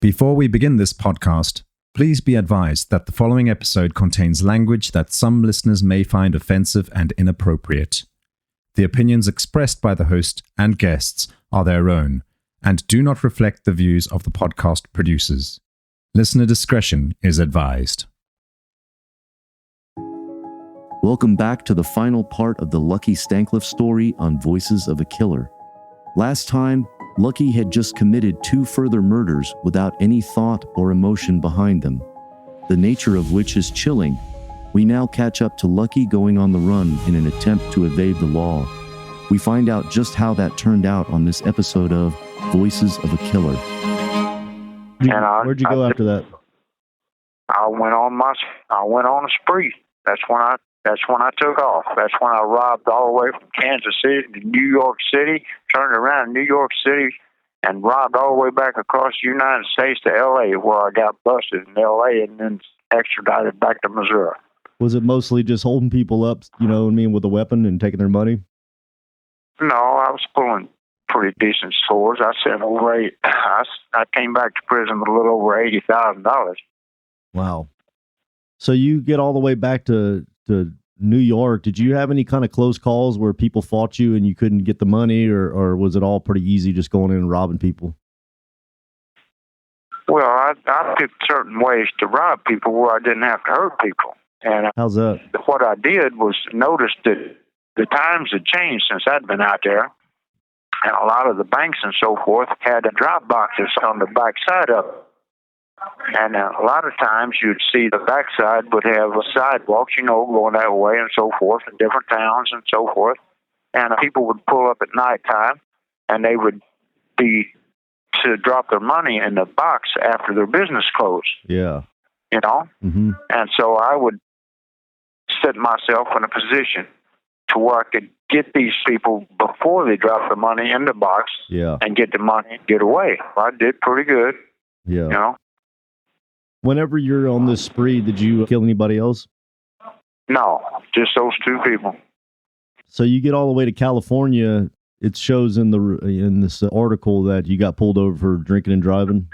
Before we begin this podcast, please be advised that the following episode contains language that some listeners may find offensive and inappropriate. The opinions expressed by the host and guests are their own and do not reflect the views of the podcast producers. Listener discretion is advised. Welcome back to the final part of the Lucky Stancliff story on Voices of a Killer. Last time, Lucky had just committed 2 further murders without any thought or emotion behind them, the nature of which is chilling. We now catch up to Lucky going on the run in an attempt to evade the law. We find out just how that turned out on this episode of Voices of a Killer. Where'd you go after that? I went on a spree. That's when I took off. That's when I robbed all the way from Kansas City to New York City, turned around in New York City, and robbed all the way back across the United States to L.A., where I got busted in L.A. and then extradited back to Missouri. Was it mostly just holding people up, with a weapon and taking their money? No, I was pulling pretty decent scores. I came back to prison with a little over $80,000. Wow. So you get all the way back to New York. Did you have any kind of close calls where people fought you and you couldn't get the money, or was it all pretty easy just going in and robbing people? Well, I picked certain ways to rob people where I didn't have to hurt people. And how's that? What I did was notice that the times had changed since I'd been out there, and a lot of the banks and so forth had drop boxes on the back side of it. And a lot of times you'd see the backside would have sidewalks, going that way and so forth in different towns and so forth. And people would pull up at nighttime and they would be to drop their money in the box after their business closed. Yeah. Mm-hmm. And so I would set myself in a position to where I could get these people before they drop the money in the box and get the money and get away. I did pretty good. Yeah. Whenever you're on this spree, did you kill anybody else? No, just those 2 people. So you get all the way to California. It shows in this article that you got pulled over for drinking and driving.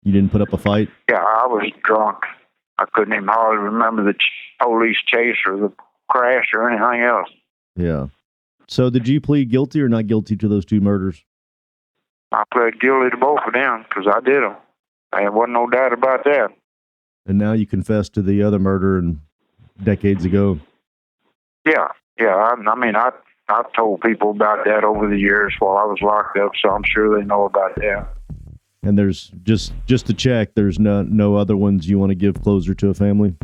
You didn't put up a fight? Yeah, I was drunk. I couldn't even hardly remember the police chase or the crash or anything else. Yeah. So did you plead guilty or not guilty to those 2 murders? I pled guilty to both of them because I did them. There wasn't no doubt about that. And now you confess to the other murder decades ago. Yeah. I've told people about that over the years while I was locked up, so I'm sure they know about that. And there's just to check, there's no other ones you want to give closure to a family?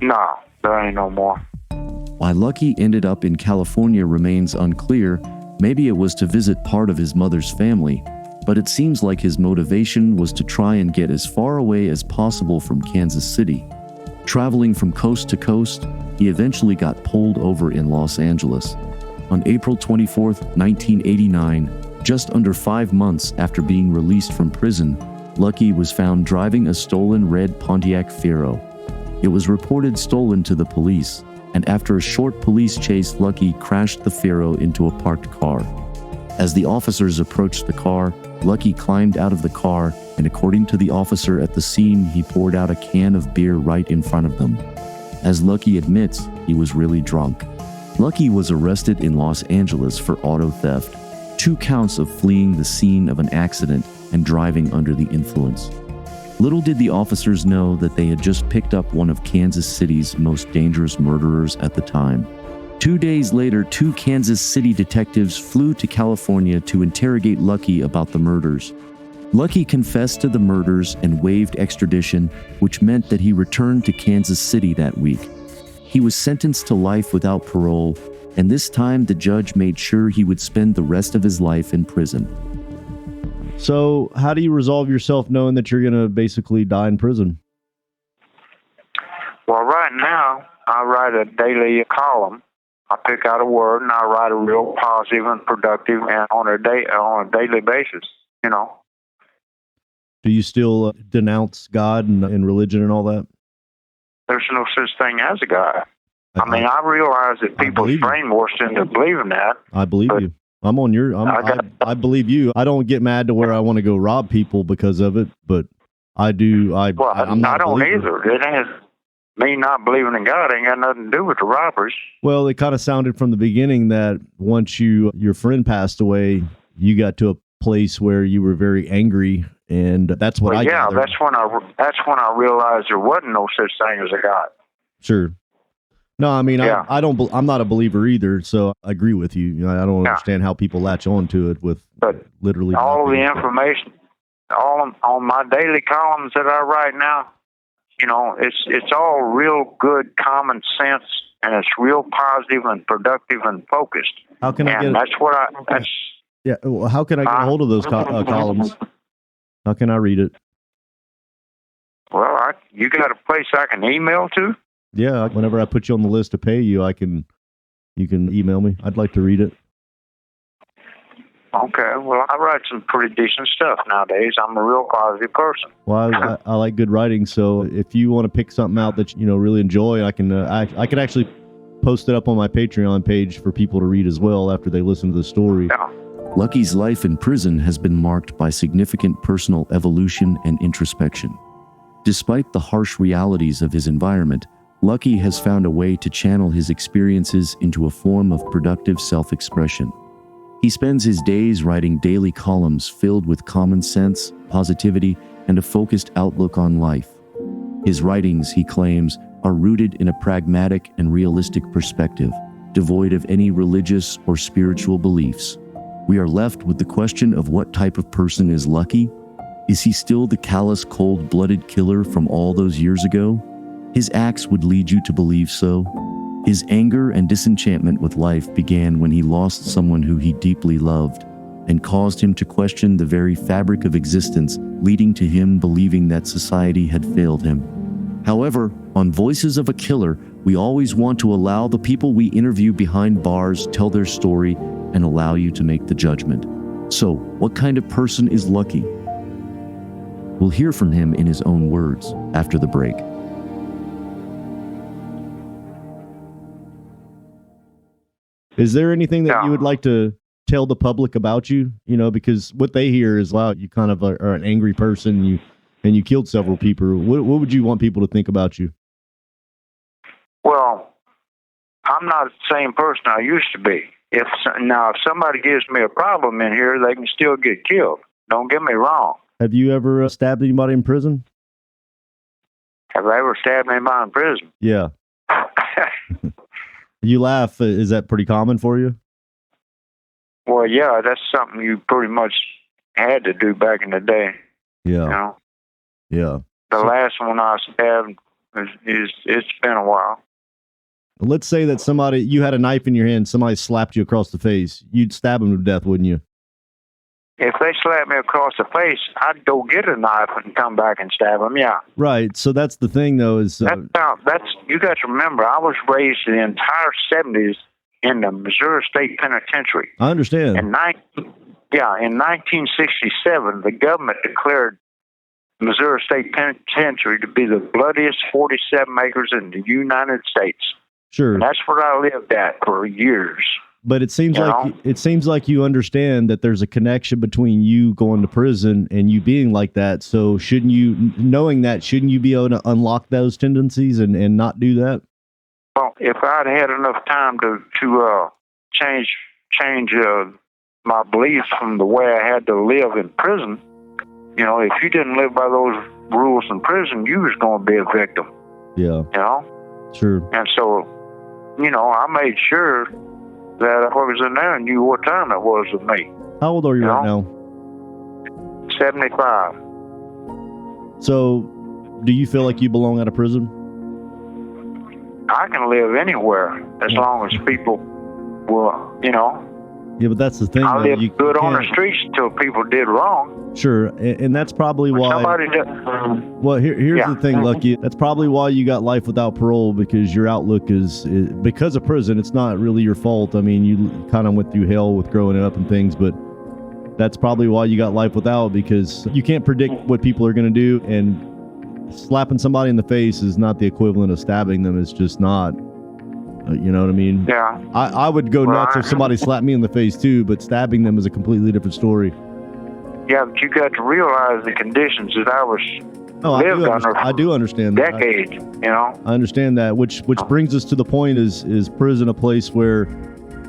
No, there ain't no more. Why Lucky ended up in California remains unclear. Maybe it was to visit part of his mother's family, but it seems like his motivation was to try and get as far away as possible from Kansas City. Traveling from coast to coast, he eventually got pulled over in Los Angeles. On April 24th, 1989, just under 5 months after being released from prison, Lucky was found driving a stolen red Pontiac Fiero. It was reported stolen to the police, and after a short police chase, Lucky crashed the Fiero into a parked car. As the officers approached the car, Lucky climbed out of the car, and according to the officer at the scene, he poured out a can of beer right in front of them. As Lucky admits, he was really drunk. Lucky was arrested in Los Angeles for auto theft, 2 counts of fleeing the scene of an accident and driving under the influence. Little did the officers know that they had just picked up one of Kansas City's most dangerous murderers at the time. 2 days later, 2 Kansas City detectives flew to California to interrogate Lucky about the murders. Lucky confessed to the murders and waived extradition, which meant that he returned to Kansas City that week. He was sentenced to life without parole, and this time the judge made sure he would spend the rest of his life in prison. So how do you resolve yourself knowing that you're going to basically die in prison? Well, right now, I write a daily column. I pick out a word and I write a real positive and productive and on a daily basis, Do you still denounce God and religion and all that? There's no such thing as a God. I realize that people's brainwashed into believing that. I believe you. I'm on your. I believe you. I don't get mad to where I want to go rob people because of it, but I do. I don't either. It ain't me not believing in God. Ain't got nothing to do with the robbers. Well, it kind of sounded from the beginning that once your friend passed away, you got to a place where you were very angry, and that's what gathered. that's when I realized there wasn't no such thing as a God. Sure. No, I mean, I'm not a believer either, so I agree with you. I don't understand how people latch on to it with literally all the information, all on my daily columns that I write now. It's all real good common sense, and it's real positive and productive and focused. How can I get? Yeah. Well, how can I get a hold of those columns? How can I read it? Well, you got a place I can email to? Yeah, whenever I put you on the list to pay you, you can email me. I'd like to read it. Okay, well, I write some pretty decent stuff nowadays. I'm a real positive person. Well, I like good writing, so if you want to pick something out that you really enjoy, I can actually post it up on my Patreon page for people to read as well after they listen to the story. Yeah. Lucky's life in prison has been marked by significant personal evolution and introspection. Despite the harsh realities of his environment, Lucky has found a way to channel his experiences into a form of productive self-expression. He spends his days writing daily columns filled with common sense, positivity, and a focused outlook on life. His writings, he claims, are rooted in a pragmatic and realistic perspective, devoid of any religious or spiritual beliefs. We are left with the question of what type of person is Lucky? Is he still the callous, cold-blooded killer from all those years ago? His acts would lead you to believe so. His anger and disenchantment with life began when he lost someone who he deeply loved and caused him to question the very fabric of existence, leading to him believing that society had failed him. However, on Voices of a Killer, we always want to allow the people we interview behind bars tell their story and allow you to make the judgment. So, what kind of person is Lucky? We'll hear from him in his own words after the break. Is there anything that you would like to tell the public about you? Because what they hear is, wow, you kind of are an angry person, and you killed several people. What would you want people to think about you? Well, I'm not the same person I used to be. If somebody gives me a problem in here, they can still get killed. Don't get me wrong. Have you ever stabbed anybody in prison? Have I ever stabbed anybody in prison? Yeah. You laugh. Is that pretty common for you? Well, yeah, that's something you pretty much had to do back in the day. Yeah. Yeah. The last one I stabbed it's been a while. Let's say that you had a knife in your hand, somebody slapped you across the face. You'd stab them to death, wouldn't you? If they slapped me across the face, I'd go get a knife and come back and stab them, yeah. Right, so that's the thing, though, is... you got to remember, I was raised the entire 70s in the Missouri State Penitentiary. I understand. In 1967, the government declared Missouri State Penitentiary to be the bloodiest 47 acres in the United States. Sure. And that's where I lived at for years. But it seems like you understand that there's a connection between you going to prison and you being like that. So shouldn't you be able to unlock those tendencies and not do that? Well, if I'd had enough time to change my beliefs from the way I had to live in prison, if you didn't live by those rules in prison, you was going to be a victim. Yeah. Sure. And so, I made sure that whoever's in there knew what time it was with me. How old are you right now? 75. So, do you feel like you belong out of prison? I can live anywhere as long as people will, Yeah, but that's the thing. I lived good on the streets until people did wrong. Sure, and that's probably why... Somebody did. Well, here's the thing, Lucky. That's probably why you got life without parole, because your outlook is because of prison. It's not really your fault. I mean, you kind of went through hell with growing up and things, but that's probably why you got life without, because you can't predict what people are going to do, and slapping somebody in the face is not the equivalent of stabbing them. It's just not. You know what I mean? Yeah. I would go nuts if somebody slapped me in the face too, but stabbing them is a completely different story. Yeah, but you got to realize the conditions that I was lived under. I do understand that. Decades, you know. I understand that, which brings us to the point: is prison a place where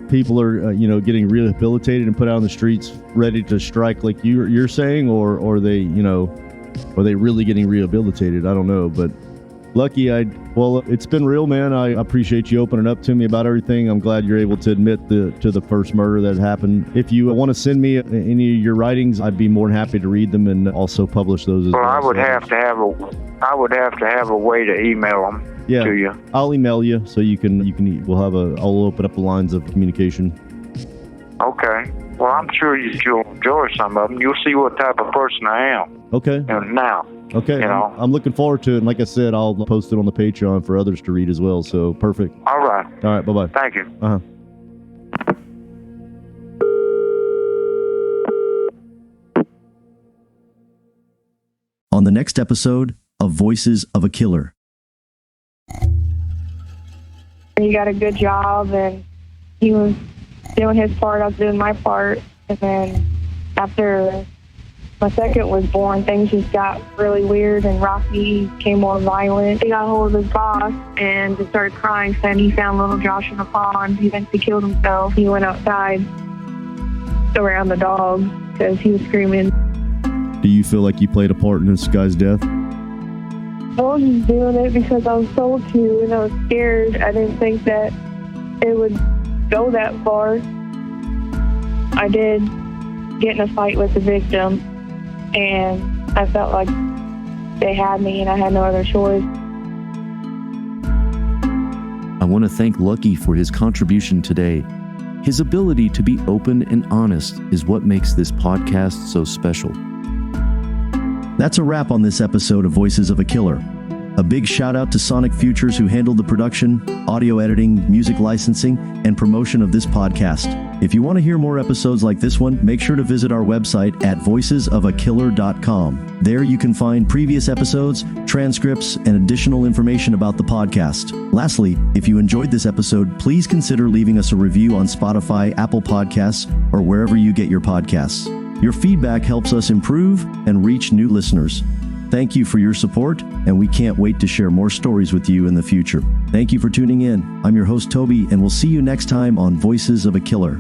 people are getting rehabilitated and put out on the streets, ready to strike, like you're saying, or are they really getting rehabilitated? I don't know, but Lucky, it's been real, man. I appreciate you opening up to me about everything. I'm glad you're able to admit to the first murder that happened. If you want to send me any of your writings, I'd be more than happy to read them and also publish those as well. I would have to have a way to email them to you. I'll email you so you can. I'll open up the lines of communication. Okay. Well, I'm sure you'll enjoy some of them. You'll see what type of person I am. Okay. And now. Okay. You know? I'm looking forward to it. And like I said, I'll post it on the Patreon for others to read as well. So perfect. All right. All right. Bye-bye. Thank you. Uh-huh. On the next episode of Voices of a Killer. He got a good job and he was doing his part, I was doing my part. And then after my second was born, things just got really weird and rocky, became more violent. He got a hold of his boss and just started crying, saying he found little Josh in the pond. He eventually killed himself. He went outside around the dog because he was screaming. Do you feel like you played a part in this guy's death? I was just doing it because I was told to and I was scared. I didn't think that it would go that far. I did get in a fight with the victim, and I felt like they had me and I had no other choice. I want to thank Lucky for his contribution today. His ability to be open and honest is what makes this podcast so special. That's a wrap on this episode of Voices of a Killer. A big shout out to Sonic Futures, who handled the production, audio editing, music licensing, and promotion of this podcast. If you want to hear more episodes like this one, make sure to visit our website at voicesofakiller.com. There you can find previous episodes, transcripts, and additional information about the podcast. Lastly, if you enjoyed this episode, please consider leaving us a review on Spotify, Apple Podcasts, or wherever you get your podcasts. Your feedback helps us improve and reach new listeners. Thank you for your support, and we can't wait to share more stories with you in the future. Thank you for tuning in. I'm your host, Toby, and we'll see you next time on Voices of a Killer.